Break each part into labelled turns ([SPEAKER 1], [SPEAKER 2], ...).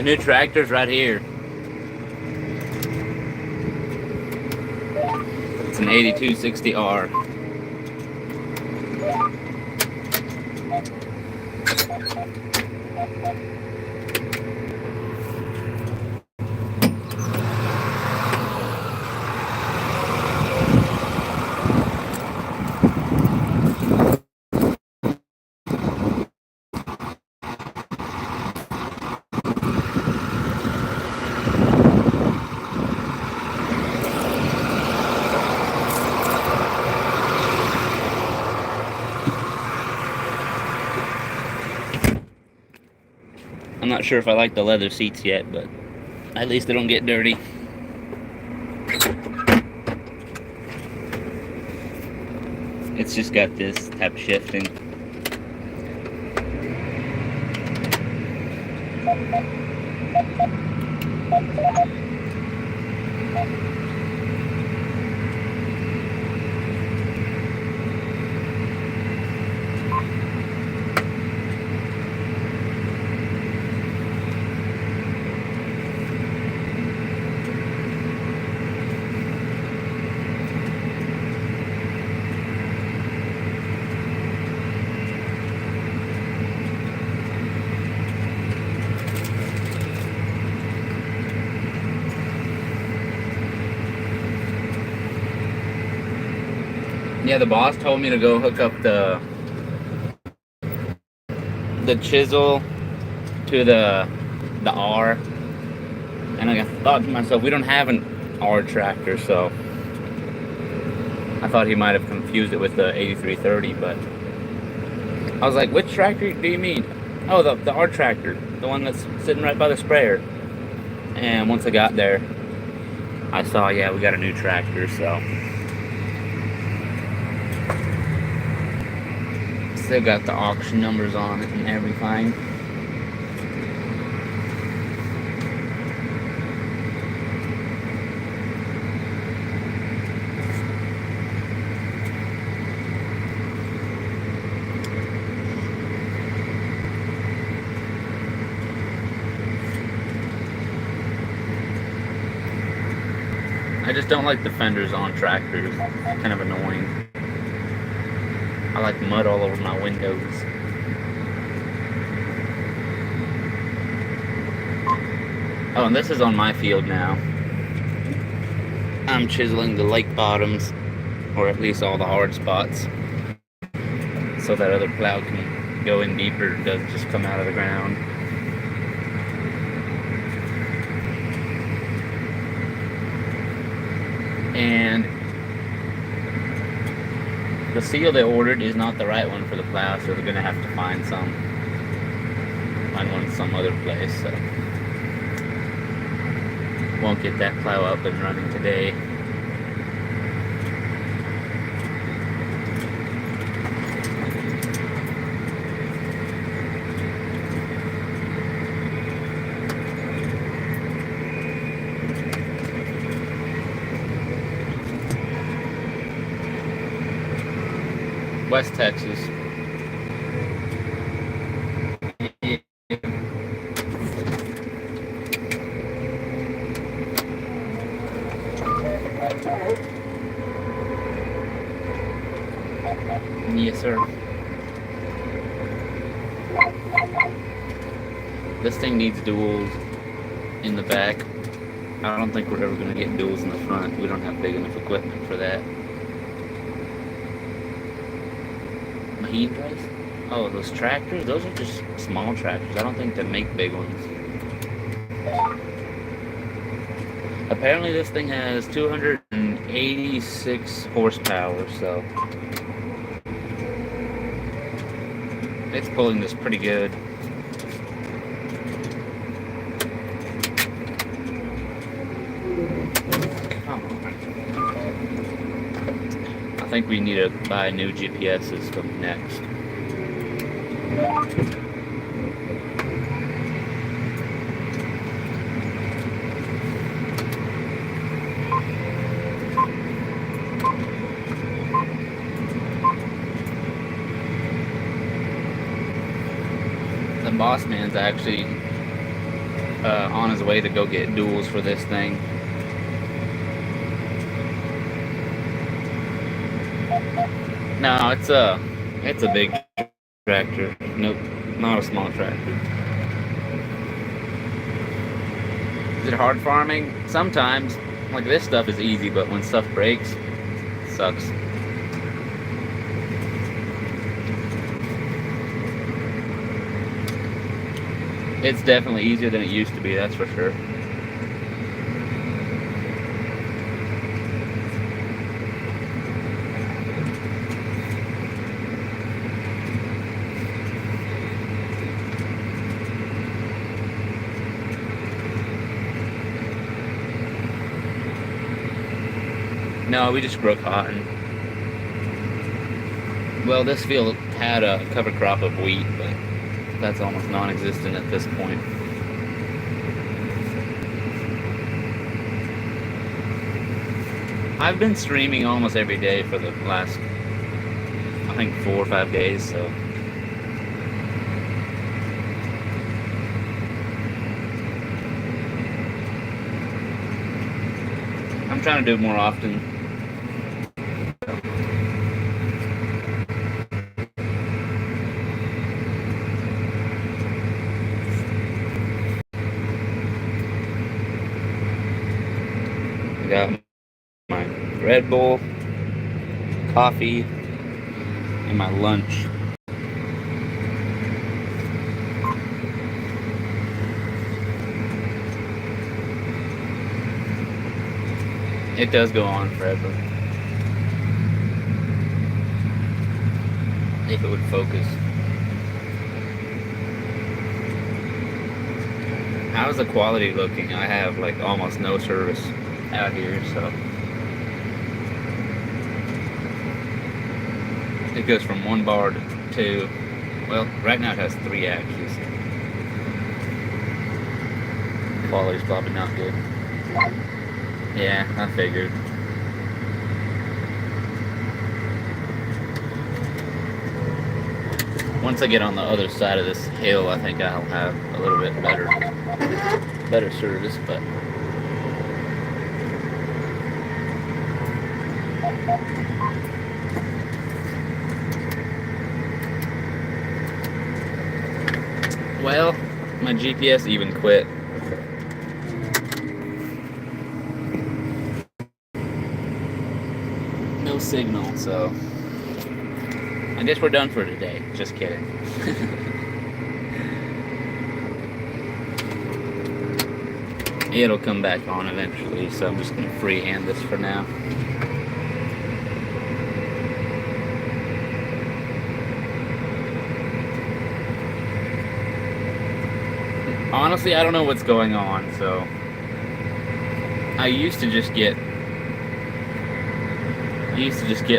[SPEAKER 1] new tractor's right here. It's an 8260R. I'm not sure if I like the leather seats yet, but at least they don't get dirty. It's just got this type of shifting. Yeah, the boss told me to go hook up the chisel to the R, and I thought to myself, we don't have an R tractor, so I thought he might have confused it with the 8330, but I was like, which tractor do you mean? Oh, the R tractor, the one that's sitting right by the sprayer. And once I got there, I saw, yeah, we got a new tractor, so still got the auction numbers on it and everything. I just don't like the fenders on tractors. It's kind of annoying. I like mud all over my windows. Oh, and this is on my field now. I'm chiseling the lake bottoms, or at least all the hard spots, so that other plow can go in deeper and doesn't just come out of the ground. And the seal they ordered is not the right one for the plow, so they're gonna have to find one some other place. So won't get that plow up and running today. West Texas. Yes, sir. This thing needs duals in the back. I don't think we're ever going to get duals in the front. We don't have big enough equipment for that. Mahine price? Oh, those tractors? Those are just small tractors. I don't think they make big ones. Apparently this thing has 286 horsepower, so it's pulling this pretty good. Come on. I think we need to buy a new GPS system next. The boss man's actually on his way to go get duals for this thing. No, it's a big tractor. Nope, not a small tractor. Is it hard farming? Sometimes. Like this stuff is easy, but when stuff breaks, it sucks. It's definitely easier than it used to be, that's for sure. No, we just grow cotton. Well, this field had a cover crop of wheat, but that's almost non-existent at this point. I've been streaming almost every day for the last, I think, 4 or 5 days, so. I'm trying to do it more often. I got my Red Bull, coffee, and my lunch. It does go on forever. If it would focus. How's the quality looking? I have like almost no service out here, so it goes from 1 bar to 2. Well, right now it has 3 actually. So quality's probably not good. Yeah, I figured. Once I get on the other side of this hill, I think I'll have a little bit better service, but well, my GPS even quit. No signal, so I guess we're done for today. Just kidding. It'll come back on eventually, so I'm just gonna freehand this for now. Honestly, I don't know what's going on, so I used to just get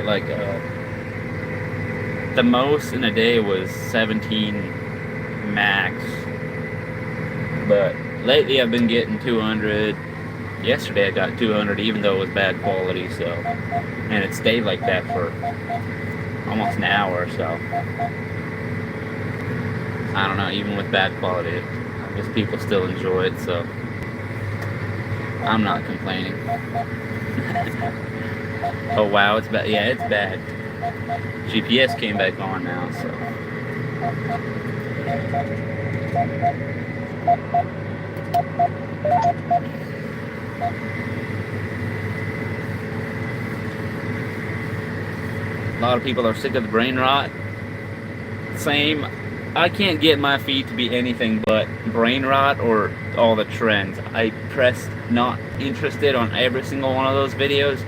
[SPEAKER 1] like the most in a day was 17 max, but lately I've been getting 200. Yesterday I got 200 even though it was bad quality, so, and it stayed like that for almost an hour or so. I don't know, even with bad quality, I guess people still enjoy it, so I'm not complaining. Oh wow, it's bad. Yeah, it's bad. GPS came back on now, so. A lot of people are sick of the brain rot. Same. I can't get my feed to be anything but brain rot or all the trends. I pressed not interested on every single one of those videos,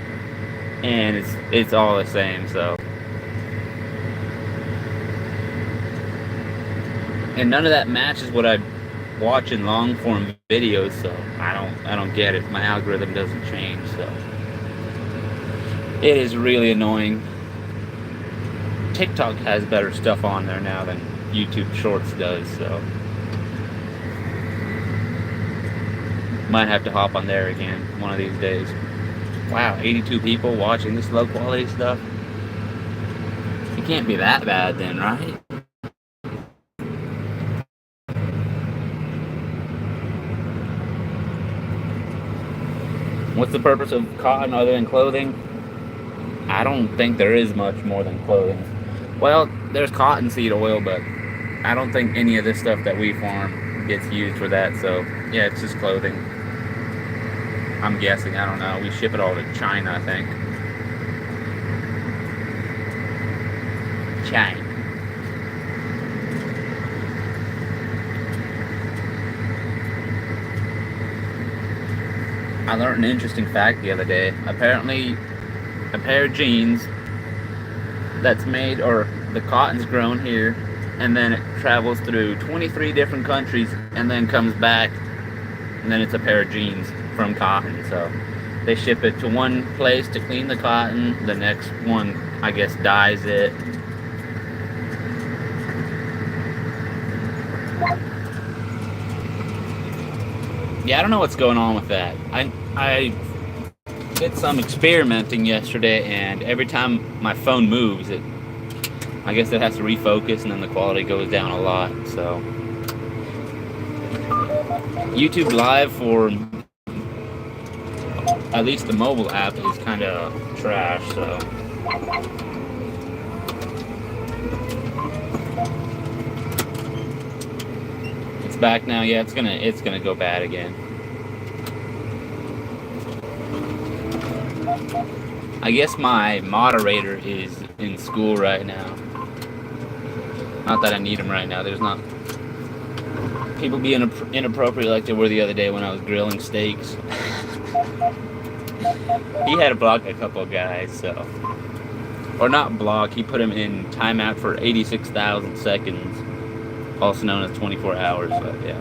[SPEAKER 1] and it's all the same, so. And none of that matches what I watch in long form videos, so I don't get it. My algorithm doesn't change, so it is really annoying. TikTok has better stuff on there now than YouTube Shorts does, so might have to hop on there again one of these days. Wow, 82 people watching this low quality stuff. It can't be that bad then, right? What's the purpose of cotton other than clothing? I don't think there is much more than clothing. Well, there's cottonseed oil, but I don't think any of this stuff that we farm gets used for that. So yeah, it's just clothing. I'm guessing. I don't know. We ship it all to China, I think. China. I learned an interesting fact the other day. Apparently, a pair of jeans that's made, or the cotton's grown here, and then it travels through 23 different countries and then comes back, and then it's a pair of jeans from cotton. So they ship it to one place to clean the cotton, the next one, I guess, dyes it. Yeah, I don't know what's going on with that. I did some experimenting yesterday, and every time my phone moves, I guess it has to refocus, and then the quality goes down a lot. So YouTube Live for at least the mobile app is kind of trash. So it's back now. Yeah, it's gonna go bad again. I guess my moderator is in school right now. Not that I need him right now. There's not people being inappropriate like they were the other day when I was grilling steaks. He had to block a couple of guys, so, or not block. He put him in timeout for 86,000 seconds, also known as 24 hours. But yeah,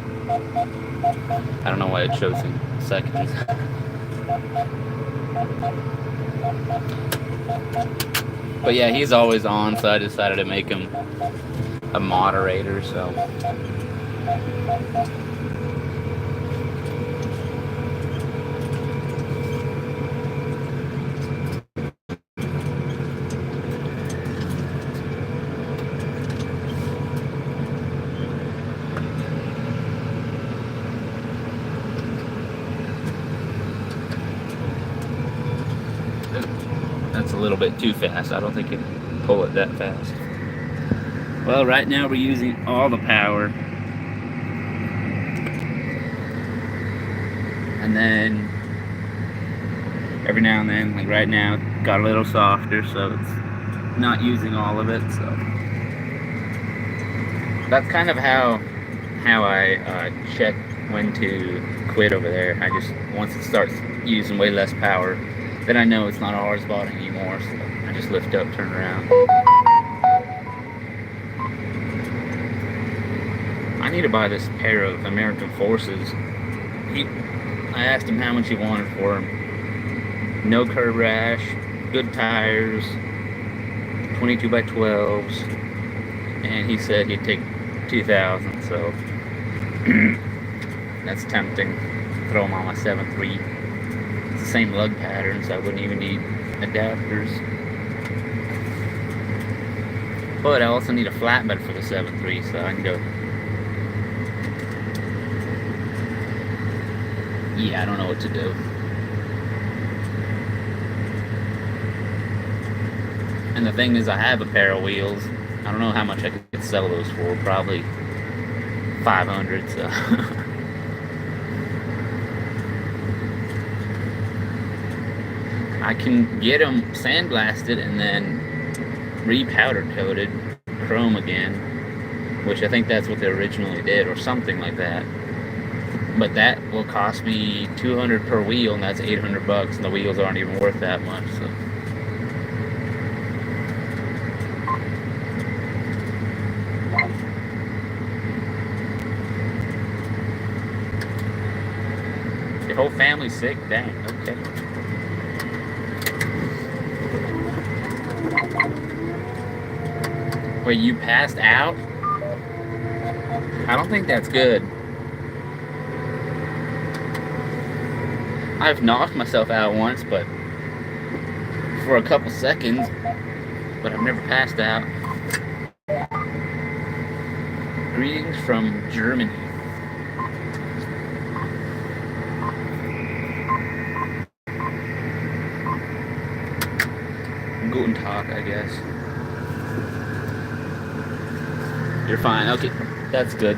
[SPEAKER 1] I don't know why it shows in seconds. But yeah, he's always on, so I decided to make him a moderator. So that's a little bit too fast. I don't think it can pull it that fast. Well, right now we're using all the power. And then every now and then, like right now, it got a little softer, so it's not using all of it. So that's kind of how I check when to quit over there. I just, once it starts using way less power, then I know it's not a hard spot anymore. So I just lift up, turn around. I need to buy this pair of American Forces. I asked him how much he wanted for them. No curb rash, good tires, 22 by 12s, and he said he'd take 2,000. So that's tempting. Throw them on my 7.3. It's the same lug pattern, so I wouldn't even need adapters. But I also need a flatbed for the 7.3, so I can go. Yeah, I don't know what to do. And the thing is, I have a pair of wheels. I don't know how much I could sell those for. Probably 500. So I can get them sandblasted and then re-powder coated chrome again, which I think that's what they originally did, or something like that. But that will cost me $200 per wheel, and that's $800, and the wheels aren't even worth that much. So your whole family's sick? Dang, okay. Wait, you passed out? I don't think that's good. I've knocked myself out once, but for a couple seconds, but I've never passed out. Greetings from Germany. Guten Tag, I guess. You're fine. Okay, that's good.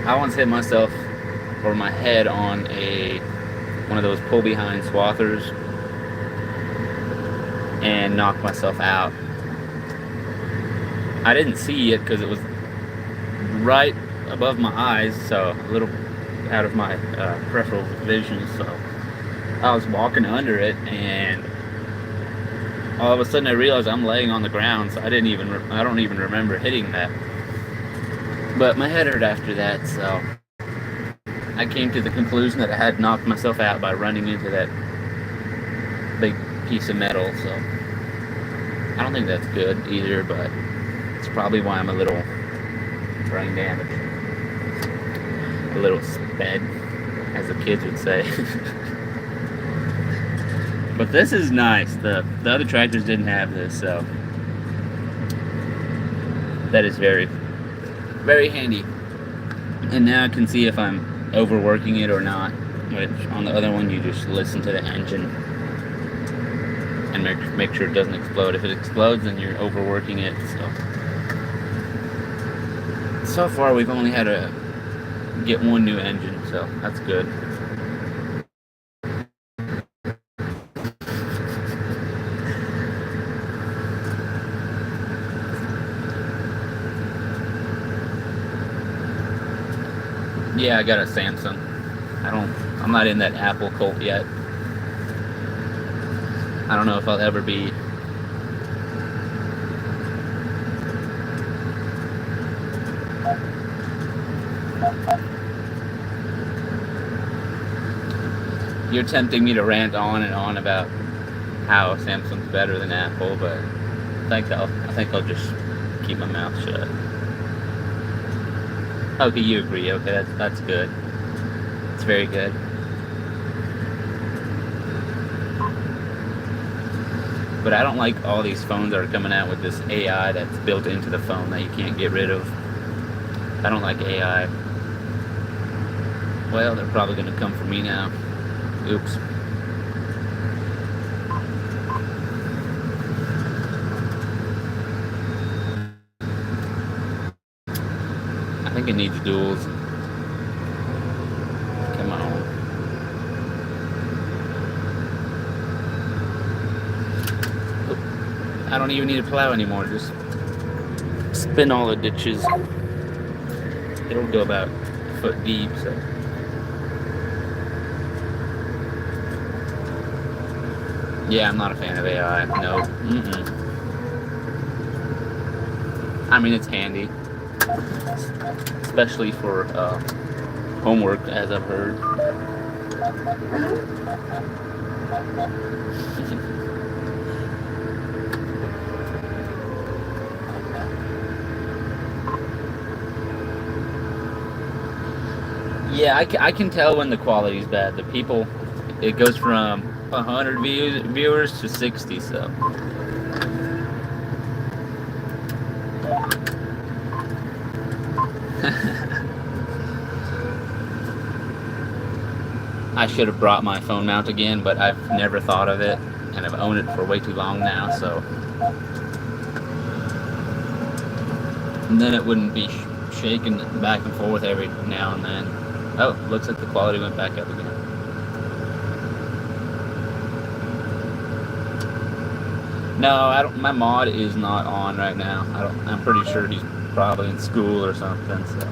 [SPEAKER 1] I once hit myself or my head on one of those pull behind swathers and knocked myself out. I didn't see it because it was right above my eyes, so a little out of my peripheral vision. So I was walking under it, and all of a sudden I realized I'm laying on the ground. So I don't even remember hitting that. But my head hurt after that, so I came to the conclusion that I had knocked myself out by running into that big piece of metal. So I don't think that's good either, but it's probably why I'm a little brain damaged. A little sped, as the kids would say. But this is nice. The other tractors didn't have this, so that is very, very handy. And now I can see if I'm overworking it or not, which on the other one you just listen to the engine and make sure it doesn't explode. If it explodes, then you're overworking it. So far we've only had to get one new engine, so that's good. Yeah, I got a Samsung. I'm not in that Apple cult yet. I don't know if I'll ever be. You're tempting me to rant on and on about how Samsung's better than Apple, but I think I'll just keep my mouth shut. Okay, you agree. Okay, that's good. It's very good. But I don't like all these phones that are coming out with this AI that's built into the phone that you can't get rid of. I don't like AI. Well, they're probably going to come for me now. Oops. I think it needs duals. Come on. Oop. I don't even need a plow anymore. Just spin all the ditches. It'll go about a foot deep, so. Yeah, I'm not a fan of AI. No. I mean, it's handy. Especially for homework, as I've heard. Yeah, I can tell when the quality's bad. The people, it goes from 100 viewers to 60, so. I should have brought my phone mount again, but I've never thought of it, and I've owned it for way too long now, so. And then it wouldn't be shaking back and forth every now and then. Oh, looks like the quality went back up again. No, I don't. My mod is not on right now. I'm pretty sure he's probably in school or something. So,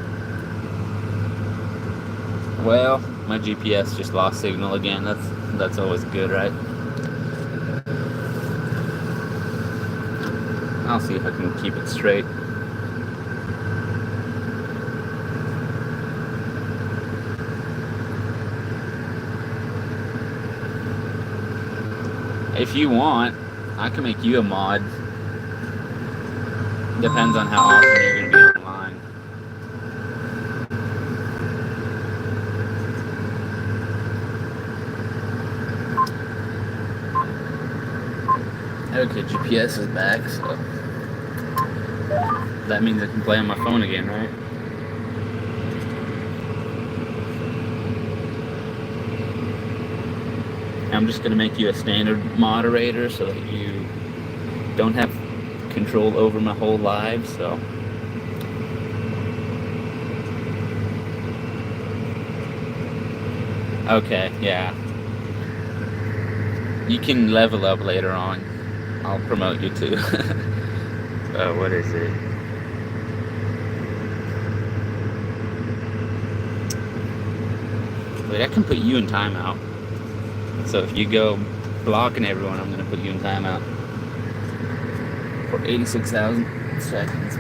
[SPEAKER 1] well, my GPS just lost signal again. That's always good, right? I'll see if I can keep it straight. If you want, I can make you a mod. Depends on how often you're going to be online. Okay, GPS is back, so that means I can play on my phone again, right? I'm just gonna make you a standard moderator so that you don't have control over my whole live. So okay, yeah. You can level up later on. I'll promote you too. What is it? Wait, I can put you in timeout. So if you go blocking everyone, I'm gonna put you in timeout for 86,000 seconds.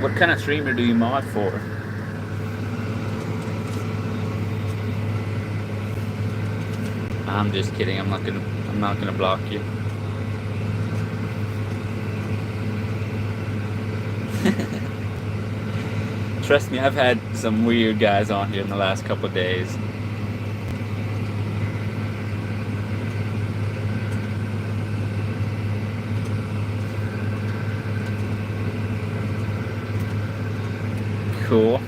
[SPEAKER 1] What kind of streamer do you mod for? I'm just kidding. I'm not gonna block you. Trust me, I've had some weird guys on here in the last couple of days. Cool.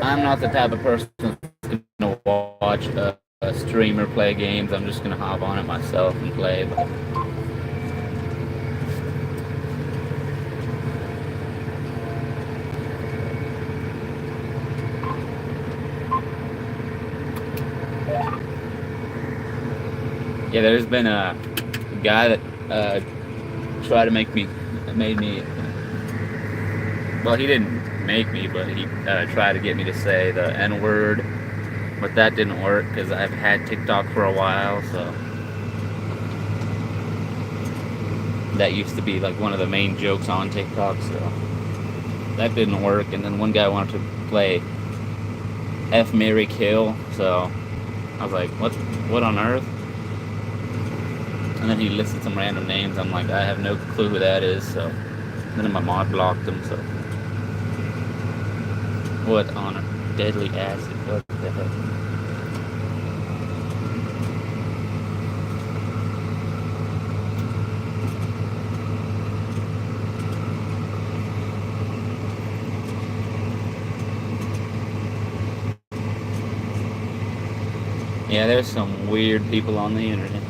[SPEAKER 1] I'm not the type of person that's gonna watch a streamer play games. I'm just gonna hop on it myself and play. But yeah, there's been a guy that tried to made me. Well, he didn't make me, but he tried to get me to say the N word. But that didn't work because I've had TikTok for a while, so that used to be like one of the main jokes on TikTok, so that didn't work. And then one guy wanted to play F, Marry, Kill, so I was like, what on earth? And then he listed some random names. I'm like, I have no clue who that is, so then my mod blocked him, so what on a deadly acid? What the heck? Yeah, there's some weird people on the internet.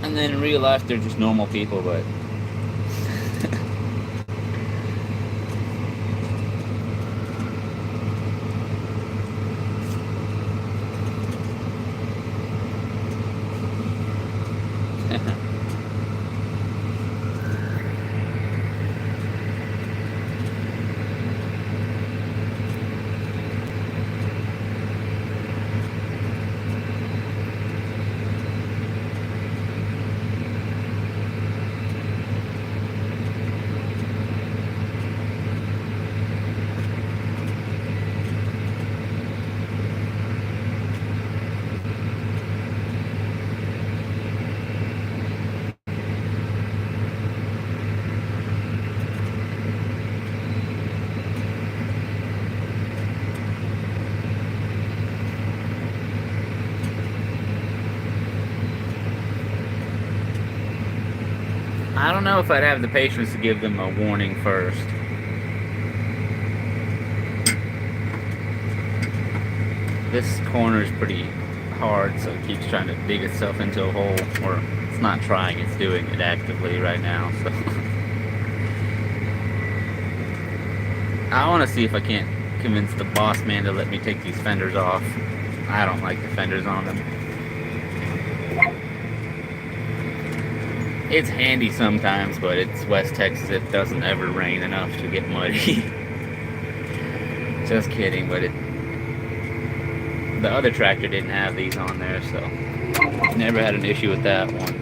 [SPEAKER 1] And then in real life, they're just normal people, but I don't know if I'd have the patience to give them a warning first. This corner is pretty hard, so it keeps trying to dig itself into a hole. Or it's not trying, it's doing it actively right now, so I want to see if I can't convince the boss man to let me take these fenders off. I don't like the fenders on them. It's handy sometimes, but it's West Texas. It doesn't ever rain enough to get muddy. Just kidding, but the other tractor didn't have these on there, so never had an issue with that one.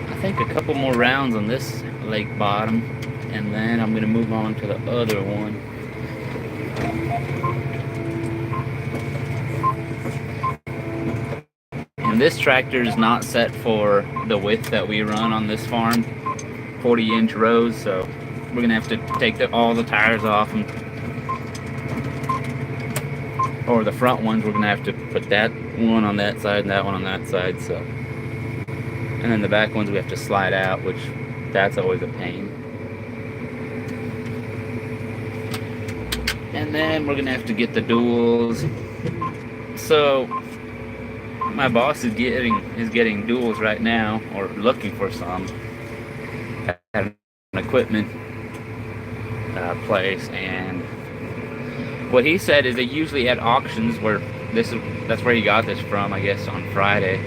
[SPEAKER 1] I think a couple more rounds on this lake bottom, and then I'm going to move on to the other one. this tractor is not set for the width that we run on this farm, 40-inch rows, so we're gonna have to take all the tires off them. Or the front ones, we're gonna have to put that one on that side and that one on that side, so. And then the back ones we have to slide out, which that's always a pain. And then we're gonna have to get the duals. So my boss is getting duals right now, or looking for some at an equipment place. And what he said is they usually at auctions, that's where he got this from, I guess on Friday.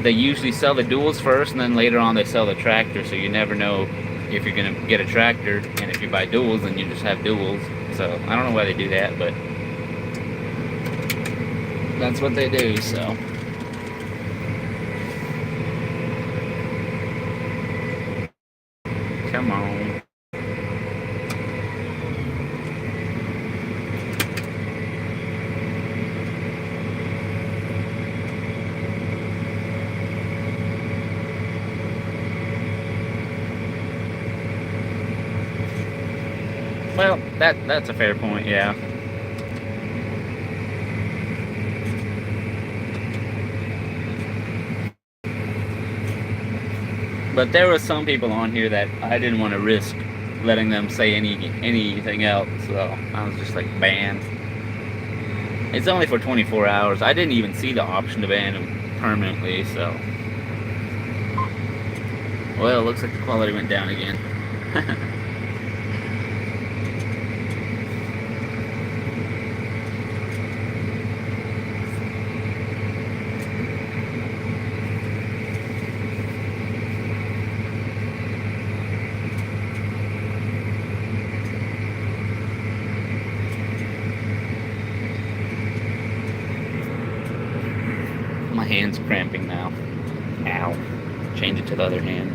[SPEAKER 1] They usually sell the duals first, and then later on they sell the tractor. So you never know if you're gonna get a tractor, and if you buy duals, then you just have duals. So I don't know why they do that, but that's what they do. So come on. Well, that's a fair point, yeah. But there were some people on here that I didn't want to risk letting them say anything else, so I was just like, banned. It's only for 24 hours. I didn't even see the option to ban them permanently, so. Well, it looks like the quality went down again. My hand's cramping now. Ow. Change it to the other hand.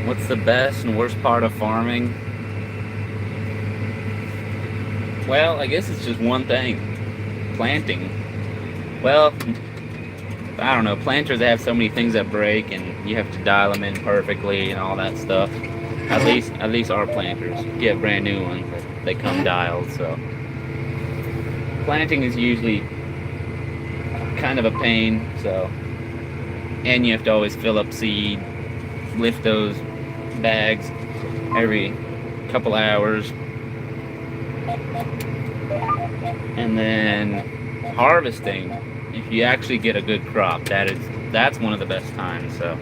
[SPEAKER 1] What's the best and worst part of farming? Well, I guess it's just one thing. Planting. Well, I don't know. Planters have so many things that break, and you have to dial them in perfectly and all that stuff. At least our planters. You get brand new ones, but they come dialed, so. Planting is usually kind of a pain, so. And you have to always fill up seed, lift those bags every couple hours. And then harvesting, if you actually get a good crop, that's one of the best times, so.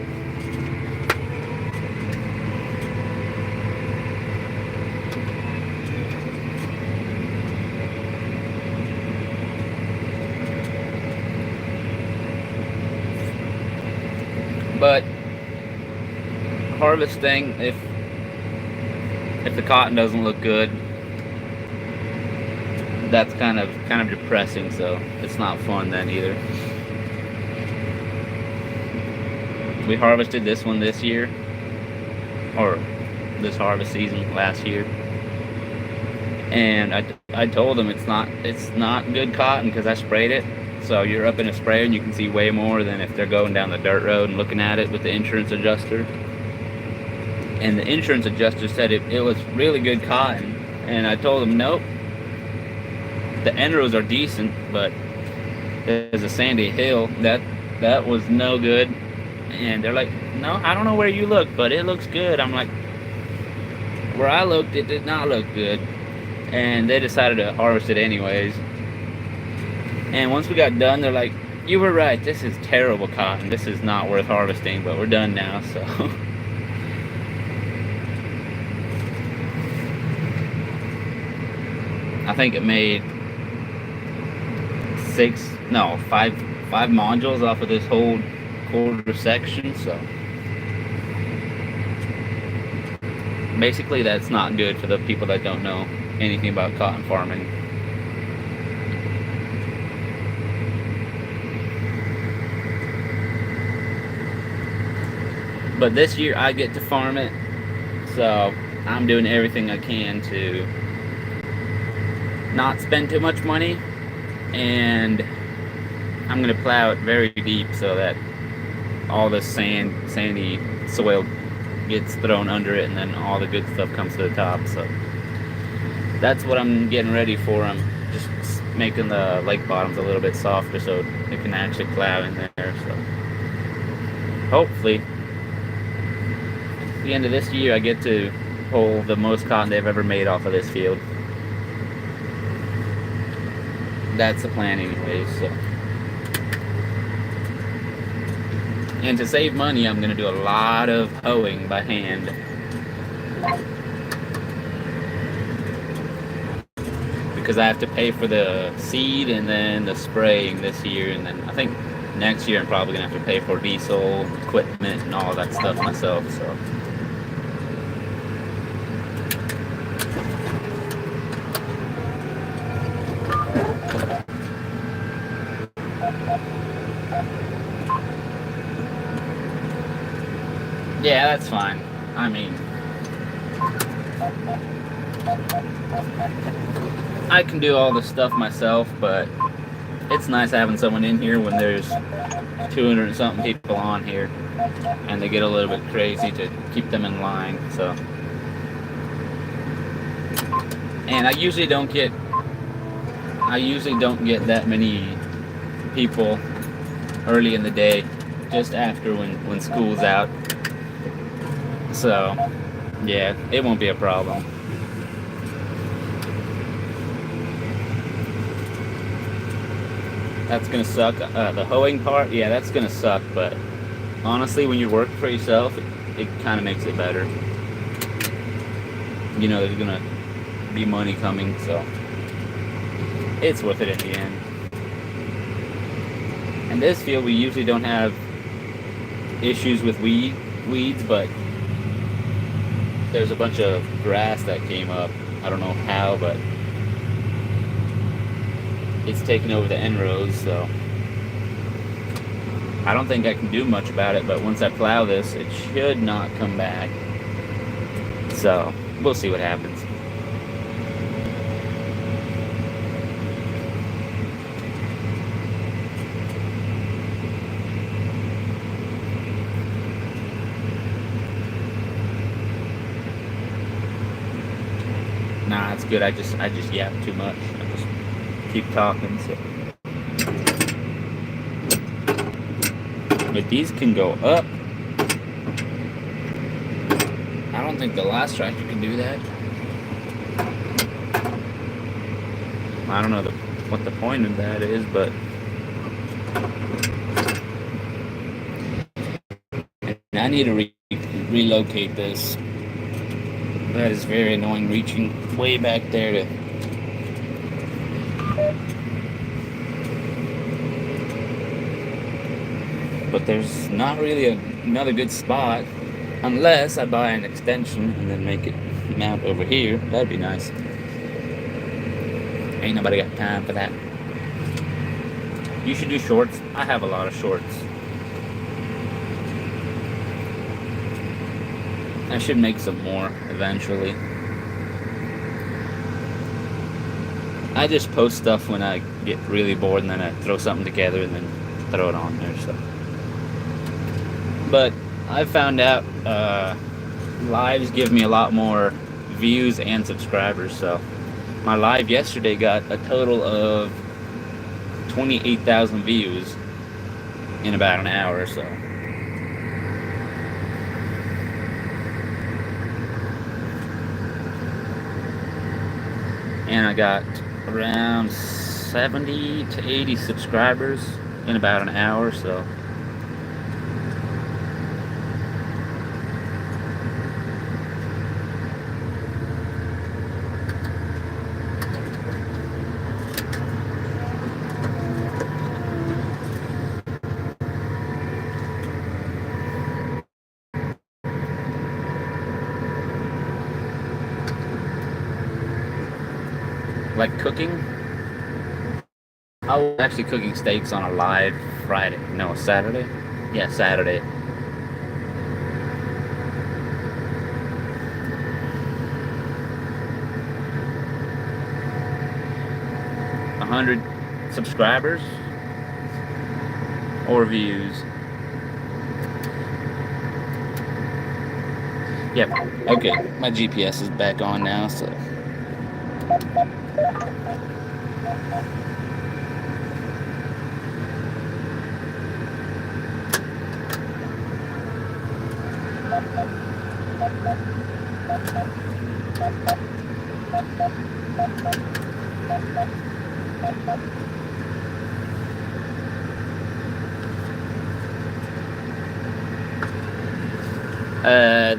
[SPEAKER 1] But harvesting, if the cotton doesn't look good, that's kind of depressing, so it's not fun then either. We harvested this one this year, or this harvest season last year, and I told them it's not good cotton because I sprayed it. So you're up in a sprayer and you can see way more than if they're going down the dirt road and looking at it with the insurance adjuster. And the insurance adjuster said it was really good cotton. And I told him, nope. The end rows are decent, but there's a sandy hill. That was no good. And they're like, no, I don't know where you look, but it looks good. I'm like, where I looked, it did not look good. And they decided to harvest it anyways. And once we got done, they're like, you were right, this is terrible cotton. This is not worth harvesting, but we're done now, so. I think it made five modules off of this whole quarter section. So basically, that's not good for the people that don't know anything about cotton farming. But this year I get to farm it, so I'm doing everything I can to not spend too much money, and I'm gonna plow it very deep so that all the sandy soil gets thrown under it, and then all the good stuff comes to the top. So that's what I'm getting ready for. I'm just making the lake bottoms a little bit softer so it can actually plow in there. So hopefully at the end of this year I get to pull the most cotton they've ever made off of this field. That's the plan anyways. So. And to save money, I'm going to do a lot of hoeing by hand. Because I have to pay for the seed and then the spraying this year. And then I think next year I'm probably going to have to pay for diesel, equipment, and all that stuff myself. So. Yeah, that's fine. I mean, I can do all the stuff myself, but it's nice having someone in here when there's 200 and something people on here, and they get a little bit crazy to keep them in line. So, and I usually don't get that many people early in the day, just after when school's out. So, yeah, it won't be a problem. That's gonna suck. The hoeing part, yeah, that's gonna suck, but honestly, when you're working for yourself, it kind of makes it better. You know, there's gonna be money coming, so it's worth it at the end. In this field, we usually don't have issues with weeds, but there's a bunch of grass that came up. I don't know how, but it's taken over the end rows, so I don't think I can do much about it, but once I plow this, it should not come back. So we'll see what happens. Nah, it's good. I just yap too much. I just keep talking. So. But these can go up. I don't think the last tractor can do that. I don't know what the point of that is, but I need to relocate this. That is very annoying, reaching way back there to. But there's not really another good spot unless I buy an extension and then make it mount over here. That'd be nice. Ain't nobody got time for that. You should do shorts. I have a lot of shorts. I should make some more eventually. I just post stuff when I get really bored, and then I throw something together and then throw it on there. So, but I found out lives give me a lot more views and subscribers. So my live yesterday got a total of 28,000 views in about an hour or so. And I got around 70 to 80 subscribers in about an hour, so like cooking. I was actually cooking steaks on a live Friday. No, Saturday. Yeah, Saturday. 100 subscribers or views. Yep. Okay, my GPS is back on now, so.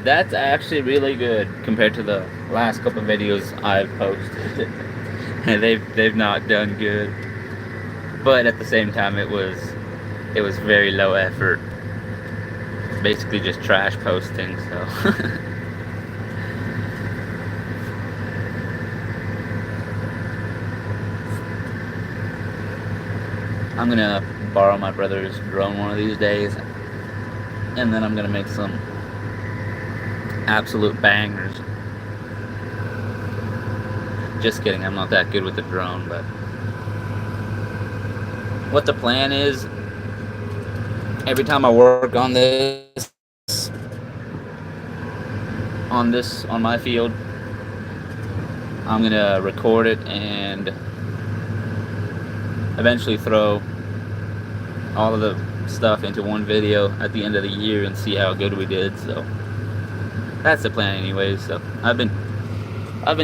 [SPEAKER 1] That's actually really good compared to the last couple of videos I've posted. they've not done good, but at the same time it was very low effort. Basically just trash posting, so. I'm gonna borrow my brother's drone one of these days, and then I'm gonna make some absolute bangers. Just kidding, I'm not that good with the drone, but what the plan is, every time I work on my field, I'm gonna record it and eventually throw all of the stuff into one video at the end of the year and see how good we did. So that's the plan anyways. So I've been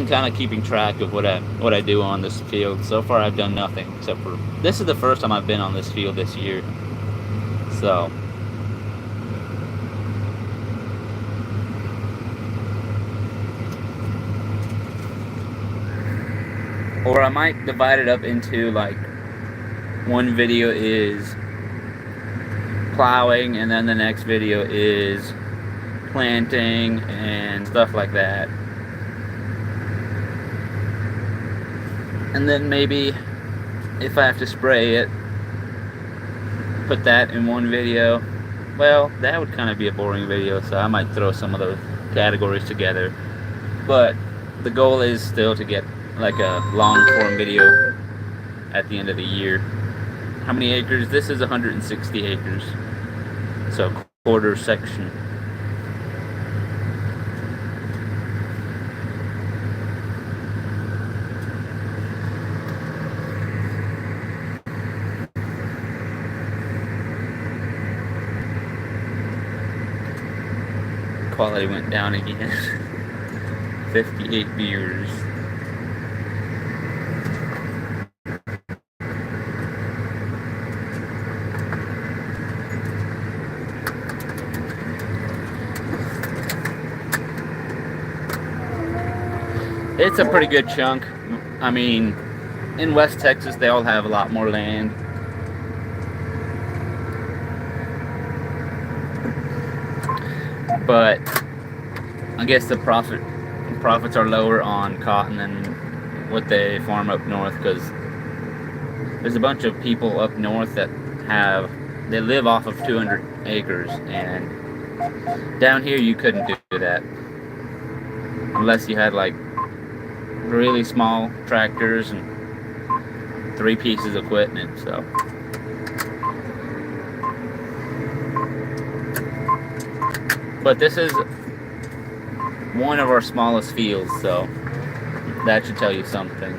[SPEAKER 1] kind of keeping track of what I do on this field. So far I've done nothing except for, this is the first time I've been on this field this year. So or I might divide it up into, like, one video is plowing and then the next video is planting and stuff like that. And then maybe if I have to spray it, put that in one video. Well, that would kind of be a boring video, so I might throw some of those categories together. But the goal is still to get like a long form video at the end of the year. How many acres? This is 160 acres. So quarter section. Quality went down again. 58 viewers. It's a pretty good chunk. I mean, in West Texas, they all have a lot more land. But I guess the profits are lower on cotton than what they farm up north, because there's a bunch of people up north that they live off of 200 acres, and down here you couldn't do that unless you had like really small tractors and 3 pieces of equipment. So but this is one of our smallest fields, so that should tell you something.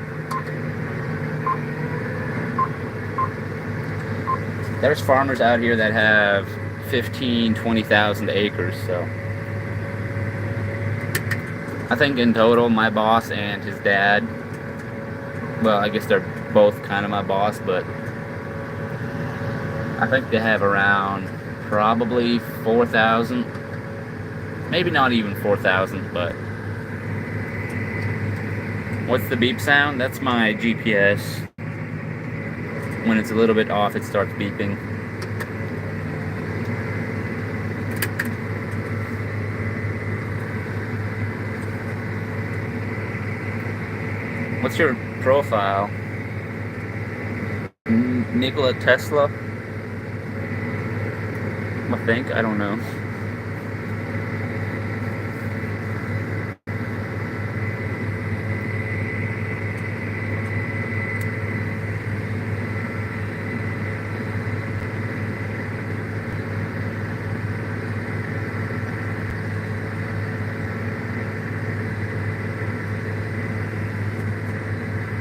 [SPEAKER 1] There's farmers out here that have 15,000-20,000 acres, so I think in total my boss and his dad, well, I guess they're both kind of my boss, but I think they have around probably 4,000, maybe not even 4,000, but what's the beep sound? That's my GPS. When it's a little bit off, it starts beeping. What's your profile? Nikola Tesla? I think. I don't know.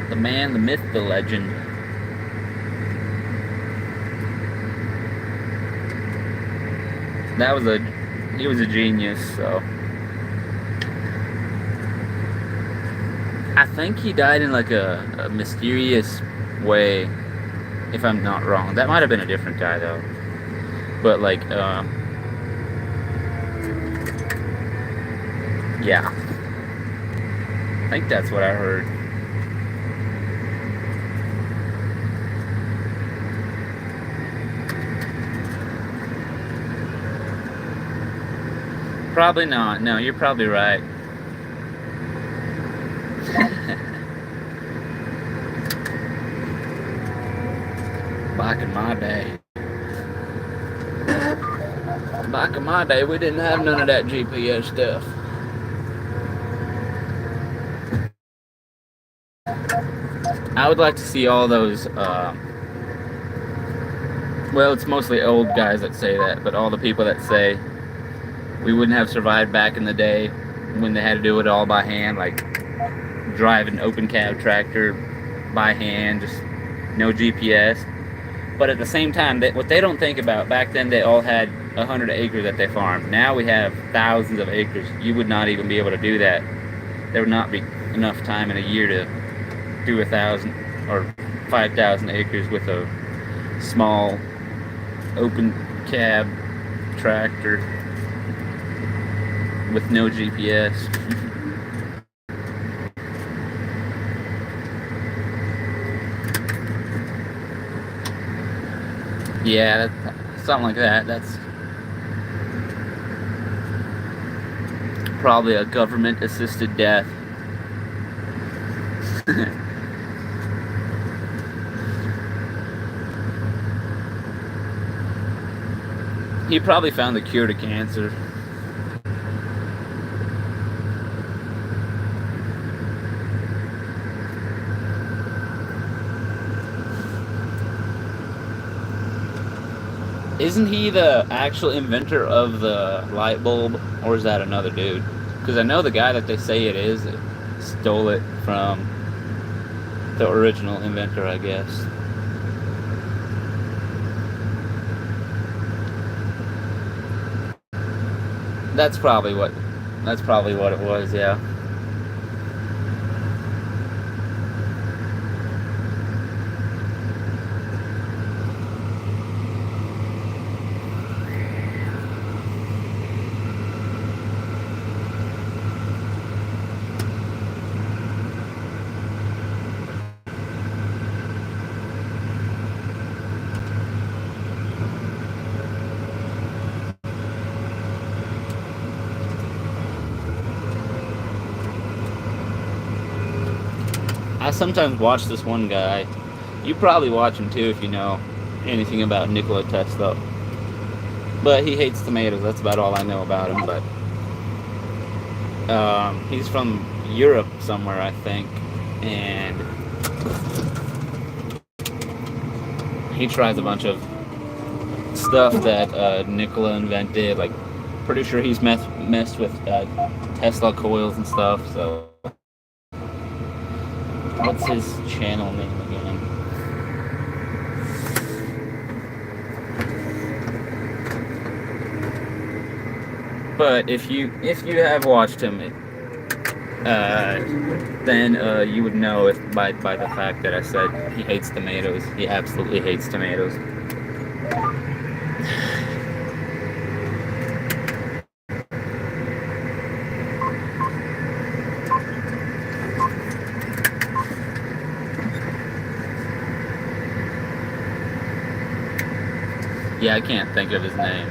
[SPEAKER 1] The man, the myth, the legend. He was a genius, so. I think he died in like a mysterious way, if I'm not wrong. That might have been a different guy though. But like, yeah. I think that's what I heard. Probably not. No, you're probably right. Back in my day. Back in my day, we didn't have none of that GPS stuff. I would like to see all those, well, it's mostly old guys that say that, but all the people that say we wouldn't have survived back in the day when they had to do it all by hand, like drive an open cab tractor by hand, just no GPS. But at the same time, what they don't think about, back then they all had 100 acres that they farmed. Now we have thousands of acres. You would not even be able to do that. There would not be enough time in a year to do 1,000 or 5,000 acres with a small open cab tractor with no GPS. Yeah, something like that. That's probably a government-assisted death. He probably found the cure to cancer. Isn't he the actual inventor of the light bulb, or is that another dude? Because I know the guy that they say it is stole it from the original inventor, I guess. That's probably what it was, yeah. I sometimes watch this one guy. You probably watch him too if you know anything about Nikola Tesla. But he hates tomatoes. That's about all I know about him. But he's from Europe somewhere, I think, and he tries a bunch of stuff that Nikola invented. Like, pretty sure he's messed with Tesla coils and stuff. So. What's his channel name again? But if you have watched him, then you would know by the fact that I said he hates tomatoes. He absolutely hates tomatoes. Yeah, I can't think of his name.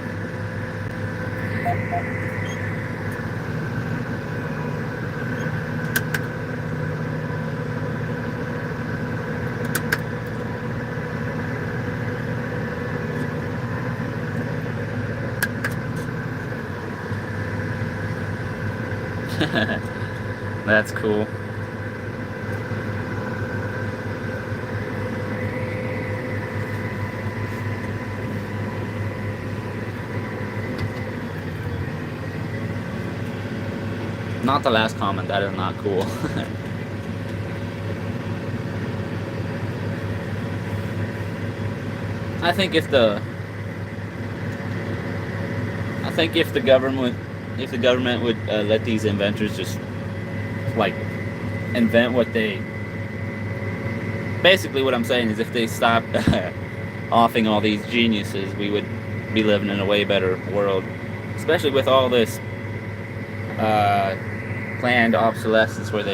[SPEAKER 1] That's cool. Not the last comment, that is not cool. I think if the government would let these inventors just like invent what they, basically what I'm saying is if they stopped offing all these geniuses, we would be living in a way better world, especially with all this planned obsolescence where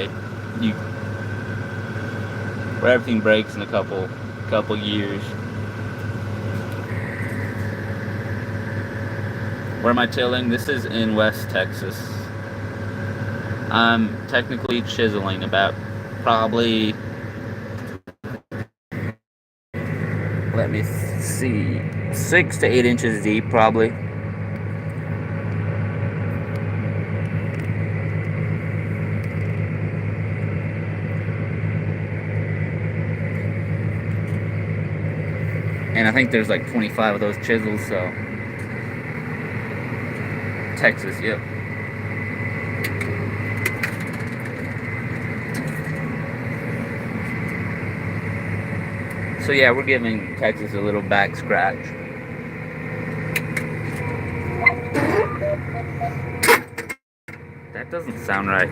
[SPEAKER 1] where everything breaks in a couple years. Where am I tilling? This is in West Texas. I'm technically chiseling about probably, let me see, 6 to 8 inches deep probably. And I think there's like 25 of those chisels, so. Texas, yep. So yeah, we're giving Texas a little back scratch. That doesn't sound right.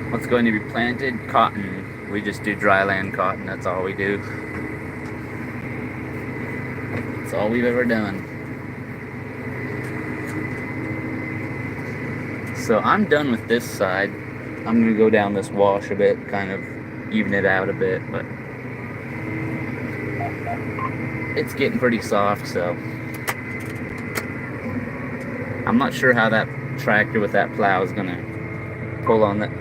[SPEAKER 1] What's going to be planted? Cotton. We just do dry land cotton, that's all we do. That's all we've ever done. So I'm done with this side. I'm gonna go down this wash a bit, kind of even it out a bit, but it's getting pretty soft, so I'm not sure how that tractor with that plow is gonna pull on that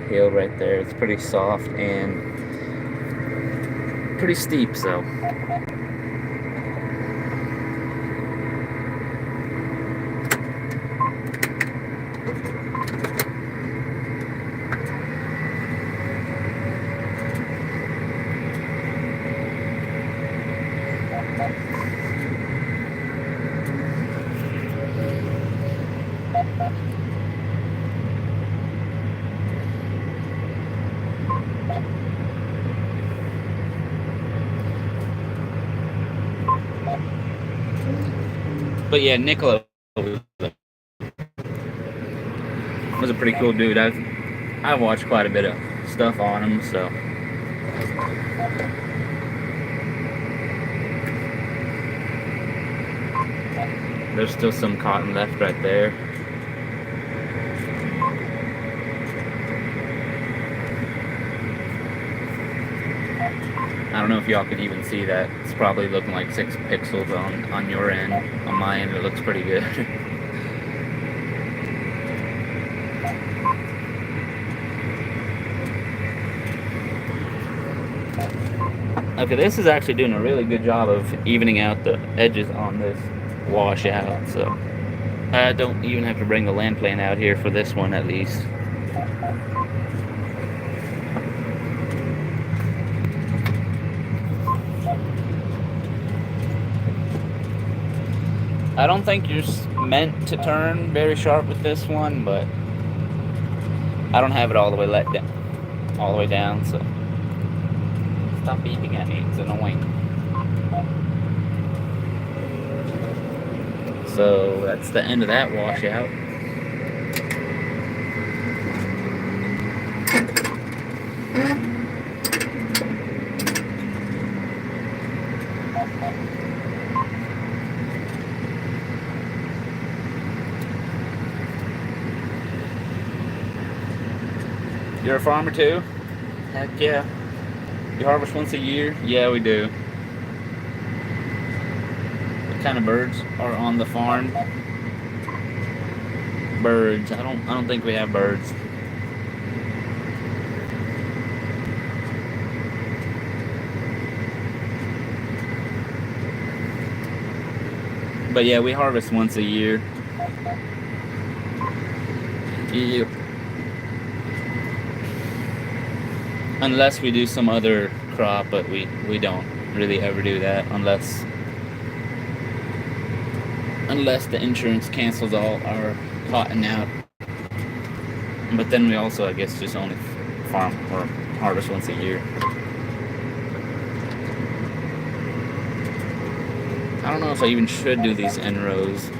[SPEAKER 1] hill right there. It's pretty soft and pretty steep, so but yeah, Nicola was a pretty cool dude. I've watched quite a bit of stuff on him, so there's still some cotton left right there. I don't know if y'all can even see that. It's probably looking like 6 pixels on your end. On my end, it looks pretty good. Okay, this is actually doing a really good job of evening out the edges on this washout, so I don't even have to bring the land plane out here for this one at least. I don't think you're meant to turn very sharp with this one, but I don't have it all the way down, so stop beeping at me, it's annoying. So that's the end of that washout. You're a farmer too? Heck yeah. You harvest once a year? Yeah, we do. What kind of birds are on the farm? Birds. I don't think we have birds. But yeah, we harvest once a year. Yeah. Unless we do some other crop, but we don't really ever do that unless the insurance cancels all our cotton out. But then we also, I guess, just only farm or harvest once a year. I don't know if I even should do these end rows.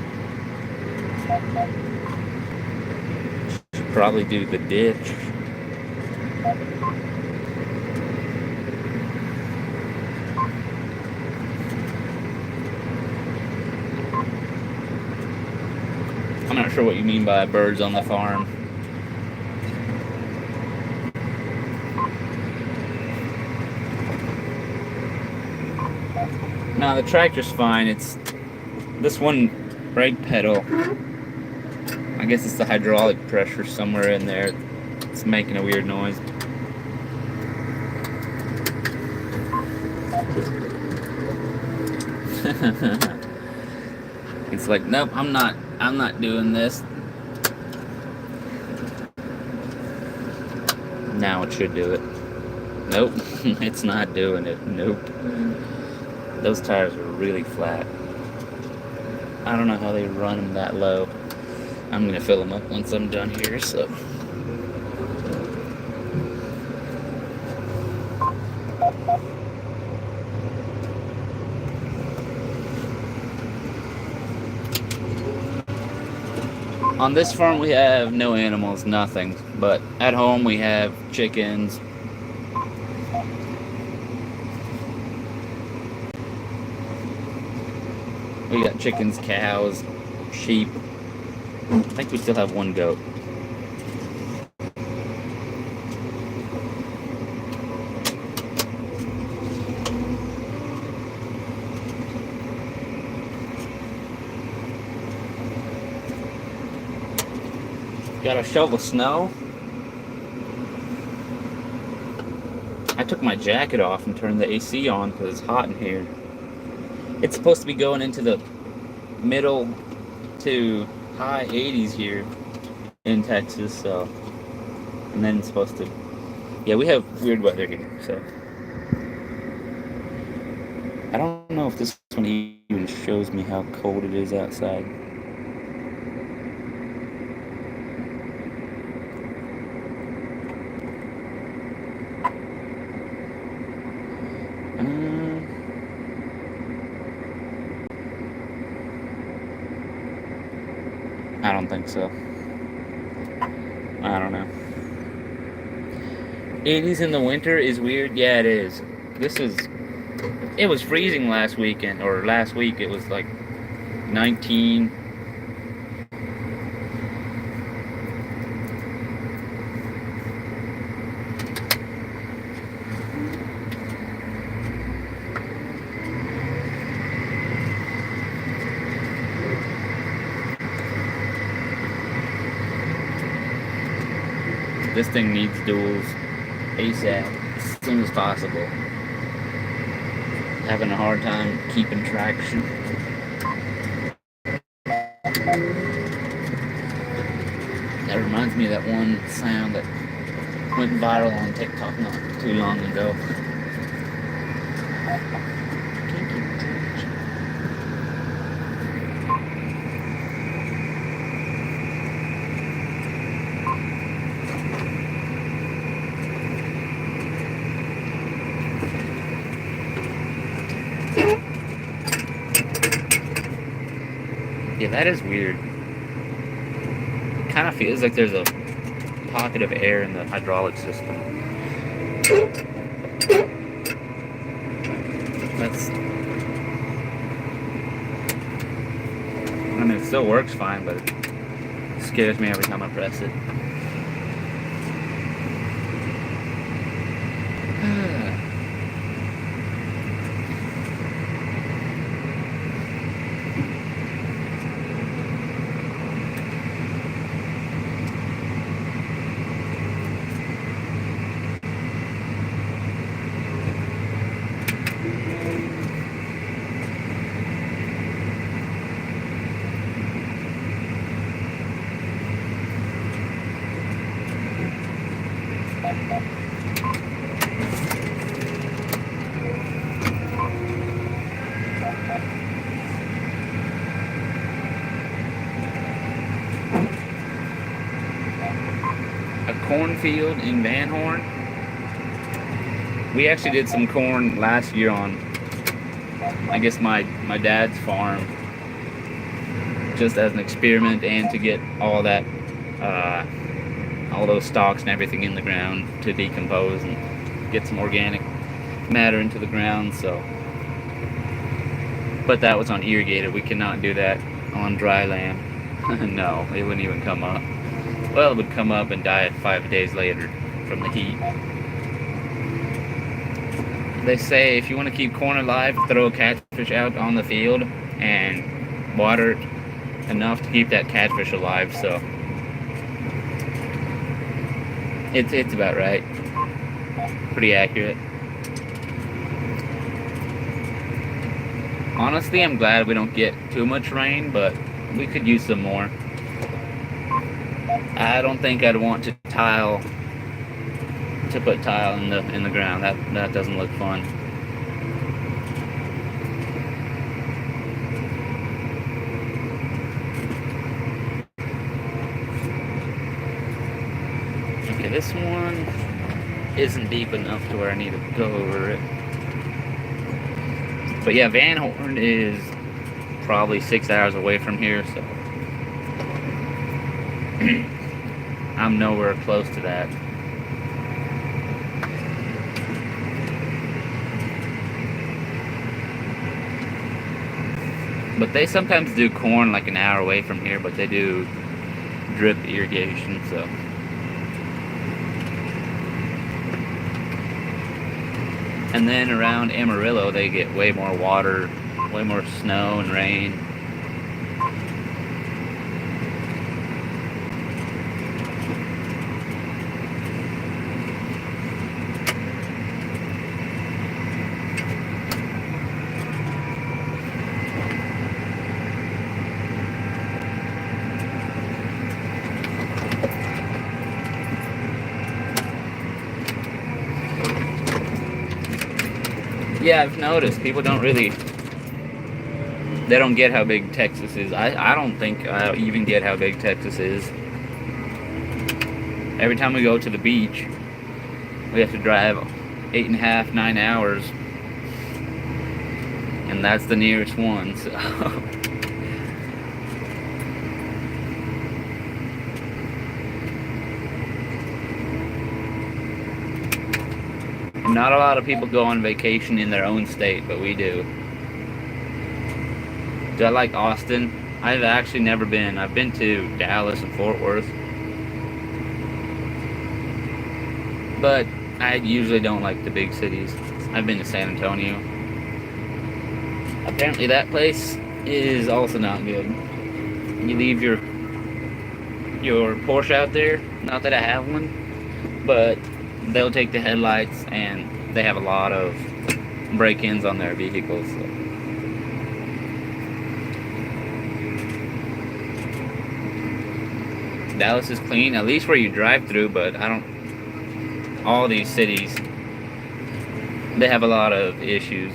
[SPEAKER 1] Should probably do the ditch. I'm not sure what you mean by birds on the farm. No, the tractor's fine. It's this one brake pedal. I guess it's the hydraulic pressure somewhere in there. It's making a weird noise. It's like, nope, I'm not doing this. Now it should do it. Nope, it's not doing it. Nope. Those tires are really flat. I don't know how they run them that low. I'm gonna fill them up once I'm done here, so. On this farm we have no animals, nothing. But at home we have chickens. We got chickens, cows, sheep. I think we still have one goat. Gotta shovel snow. I took my jacket off and turned the AC on because it's hot in here. It's supposed to be going into the middle to high 80s here in Texas, so. And then it's supposed to. Yeah, we have weird weather here, so. I don't know if this one even shows me how cold it is outside. I don't think so. I don't know. 80s in the winter is weird. Yeah, it is. It was freezing last weekend, or last week it was like 19. This thing needs duals ASAP, as soon as possible. Having a hard time keeping traction. That reminds me of that one sound that went viral on TikTok not too long ago. Yeah, that is weird. It kind of feels like there's a pocket of air in the hydraulic system. I mean, it still works fine, but it scares me every time I press it. cornfield in Van Horn. We actually did some corn last year on, I guess, my dad's farm, just as an experiment and to get all that, all those stalks and everything in the ground to decompose and get some organic matter into the ground. So, but that was on irrigated. We cannot do that on dry land. No, it wouldn't even come up. Well, it would come up and die 5 days later from the heat. They say if you want to keep corn alive, throw a catfish out on the field and water it enough to keep that catfish alive. So it's about right. Pretty accurate. Honestly, I'm glad we don't get too much rain, but we could use some more. I don't think I'd want to put tile in the ground. That doesn't look fun. Okay, this one isn't deep enough to where I need to go over it. But yeah, Van Horn is probably 6 hours away from here, so I'm nowhere close to that. But they sometimes do corn like an hour away from here, but they do drip irrigation, so. And then around Amarillo, they get way more water, way more snow and rain. Yeah, I've noticed people don't really, they don't get how big Texas is. I don't think I even get how big Texas is. Every time we go to the beach, we have to drive 8.5, 9 hours. And that's the nearest one, so. Not a lot of people go on vacation in their own state, but we do. Do I like Austin? I've actually never been. I've been to Dallas and Fort Worth. But I usually don't like the big cities. I've been to San Antonio. Apparently that place is also not good. You leave your Porsche out there. Not that I have one, but they'll take the headlights, and they have a lot of break-ins on their vehicles. So. Dallas is clean, at least where you drive through, but all these cities, they have a lot of issues.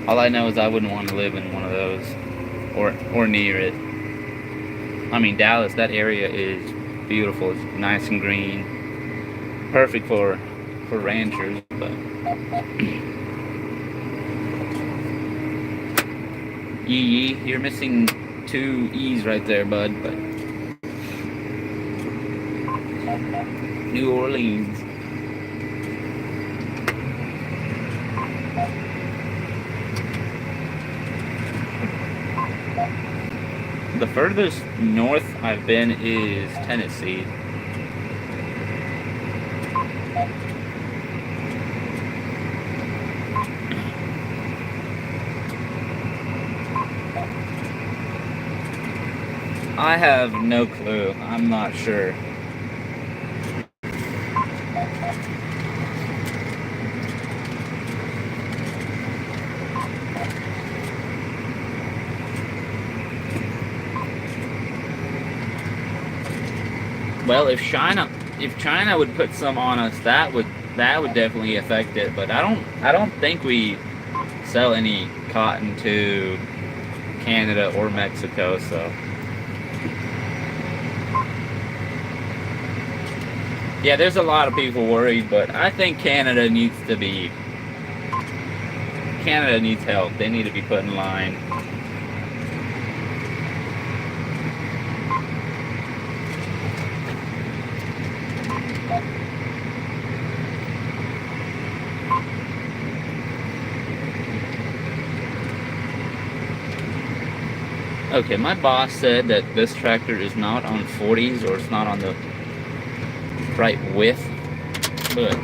[SPEAKER 1] All I know is I wouldn't want to live in one of those. Or near it. I mean, Dallas, that area is beautiful. It's nice and green. Perfect for ranchers, but yee, you're missing 2 E's right there, bud. But New Orleans. The furthest north I've been is Tennessee. I have no clue. I'm not sure. Well, if China would put some on us, that would definitely affect it. But I don't think we sell any cotton to Canada or Mexico, so. Yeah, there's a lot of people worried, but I think Canada needs help. They need to be put in line. Okay, my boss said that this tractor is not on 40s, or it's not on the right width, but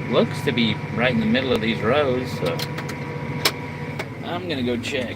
[SPEAKER 1] looks to be right in the middle of these rows, so I'm gonna go check.